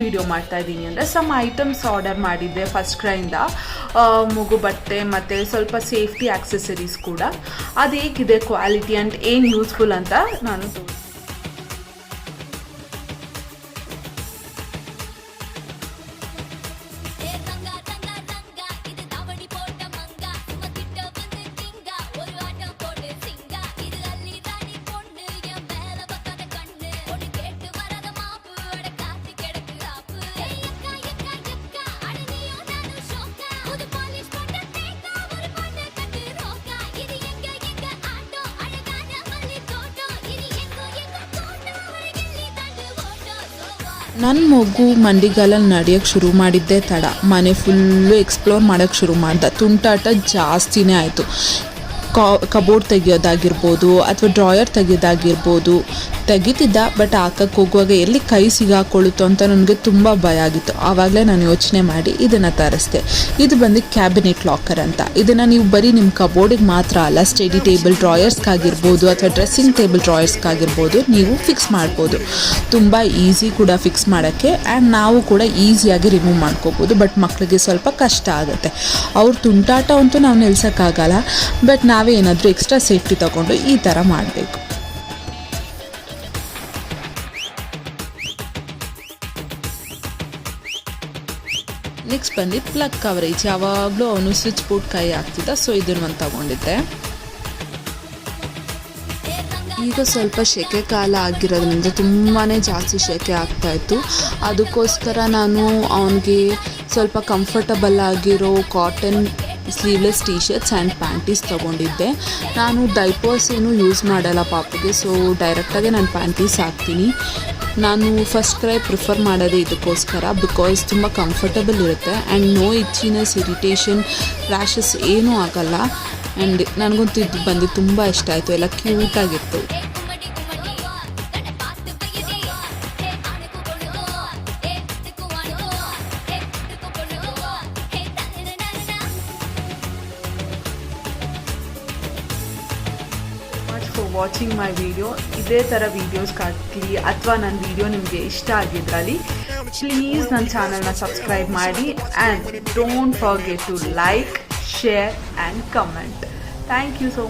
Video ಮಾಡ್ತಾ ಇದ್ದೀನಿ ಅಂದರೆ ಸಮ್ ಐಟಮ್ಸ್ ಆರ್ಡರ್ ಮಾಡಿದ್ದೆ ಫಸ್ಟ್ ಕ್ರೈಯಿಂದ, ಮಗು ಬಟ್ಟೆ ಮತ್ತು ಸ್ವಲ್ಪ ಸೇಫ್ಟಿ ಆಕ್ಸೆಸರೀಸ್ ಕೂಡ. ಅದು ಹೇಗಿದೆ ಕ್ವಾಲಿಟಿ ಆ್ಯಂಡ್ ಏನು ಯೂಸ್ಫುಲ್ ಅಂತ ನಾನು ನನ್ನ ಮಗು ಮಂಡಿಗಾಲಲ್ಲಿ ನಡೆಯೋಕ್ಕೆ ಶುರು ಮಾಡಿದ್ದೇ ತಡ. ಮನೆ ಫುಲ್ಲು ಎಕ್ಸ್ಪ್ಲೋರ್ ಮಾಡೋಕ್ಕೆ ಶುರು ಮಾಡ್ದೆ. ತುಂಟಾಟ ಜಾಸ್ತಿನೇ ಆಯಿತು. ಕಬೋರ್ಡ್ ತೆಗಿಯೋದಾಗಿರ್ಬೋದು ಅಥವಾ ಡ್ರಾಯರ್ ತೆಗಿಯೋದಾಗಿರ್ಬೋದು ತೆಗಿತಿದ್ದ. ಬಟ್ ಹಾಕಕ್ಕೆ ಹೋಗುವಾಗ ಎಲ್ಲಿ ಕೈ ಸಿಗಾಕೊಳ್ಳುತ್ತೋ ಅಂತ ನನಗೆ ತುಂಬ ಭಯ ಆಗಿತ್ತು. ಆವಾಗಲೇ ನಾನು ಯೋಚನೆ ಮಾಡಿ ಇದನ್ನು ತರಿಸ್ದೆ. ಇದು ಬಂದು ಕ್ಯಾಬಿನೆಟ್ ಲಾಕರ್ ಅಂತ. ಇದನ್ನು ನೀವು ಬರೀ ನಿಮ್ಮ ಕಬೋರ್ಡಿಗೆ ಮಾತ್ರ ಅಲ್ಲ, ಸ್ಟಡಿ ಟೇಬಲ್ ಡ್ರಾಯರ್ಸ್ಗಾಗಿರ್ಬೋದು ಅಥವಾ ಡ್ರೆಸ್ಸಿಂಗ್ ಟೇಬಲ್ ಡ್ರಾಯರ್ಸ್ಗಾಗಿರ್ಬೋದು ನೀವು ಫಿಕ್ಸ್ ಮಾಡ್ಬೋದು. ತುಂಬ ಈಸಿ ಕೂಡ ಫಿಕ್ಸ್ ಮಾಡೋಕ್ಕೆ, ಆ್ಯಂಡ್ ನಾವು ಕೂಡ ಈಸಿಯಾಗಿ ರಿಮೂವ್ ಮಾಡ್ಕೋಬೋದು. ಬಟ್ ಮಕ್ಕಳಿಗೆ ಸ್ವಲ್ಪ ಕಷ್ಟ ಆಗುತ್ತೆ. ಅವ್ರ ತುಂಟಾಟ ಅಂತೂ ನಾವು ನಿಲ್ಸೋಕ್ಕಾಗಲ್ಲ. ಬಟ್ ನಾವೇ ಏನಾದರೂ ಎಕ್ಸ್ಟ್ರಾ ಸೇಫ್ಟಿ ತೊಗೊಂಡು ಈ ಥರ ಮಾಡಬೇಕು. ನೆಕ್ಸ್ಟ್ ಬಂದು ಪ್ಲಗ್ ಕವರೇಜ್. ಯಾವಾಗಲೂ ಅವನು ಸ್ವಿಚ್ ಬೋರ್ಡ್ ಕೈ ಆಗ್ತಿದ್ದ, ಸೊ ಇದನ್ನು ಒಂದು ತಗೊಂಡಿದ್ದೆ. ಈಗ ಸ್ವಲ್ಪ ಸೆಕೆ ಕಾಲ ಆಗಿರೋದ್ರಿಂದ ತುಂಬಾ ಜಾಸ್ತಿ ಸೆಕೆ ಆಗ್ತಾಯಿತ್ತು. ಅದಕ್ಕೋಸ್ಕರ ನಾನು ಅವನಿಗೆ ಸ್ವಲ್ಪ ಕಂಫರ್ಟಬಲ್ ಆಗಿರೋ cotton sleeveless T shirts and panties ತೊಗೊಂಡಿದ್ದೆ. ನಾನು ಡೈಪರ್ಸ್ ಏನೂ ಯೂಸ್ ಮಾಡಲ್ಲ ಪಾಪಗೆ, ಸೊ ಡೈರೆಕ್ಟಾಗಿ ನಾನು ಪ್ಯಾಂಟೀಸ್ ಹಾಕ್ತೀನಿ. ನಾನು ಫಸ್ಟ್ ಕ್ರೈ ಪ್ರಿಫರ್ ಮಾಡೋದೇ ಇದಕ್ಕೋಸ್ಕರ, ಬಿಕಾಸ್ ತುಂಬ ಕಂಫರ್ಟಬಲ್ ಇರುತ್ತೆ and no itchiness, irritation, rashes ಏನೂ ಆಗಲ್ಲ. ಆ್ಯಂಡ್ ನನಗಂತೂ ಇದು ಬಂದು ತುಂಬ ಇಷ್ಟ ಆಯಿತು. ಎಲ್ಲ ಕ್ಯೂಟಾಗಿತ್ತು. For watching my video. ಇದೇ ಥರ ವೀಡಿಯೋಸ್ಗಾಗಲಿ ಅಥವಾ ನನ್ನ ವಿಡಿಯೋ ನಿಮಗೆ ಇಷ್ಟ ಆಗಿದ್ರಲ್ಲಿ ಪ್ಲೀಸ್ ನನ್ನ ಚಾನಲ್ನ ಸಬ್ಸ್ಕ್ರೈಬ್ ಮಾಡಿ and don't forget to like, share and comment. Thank you so much.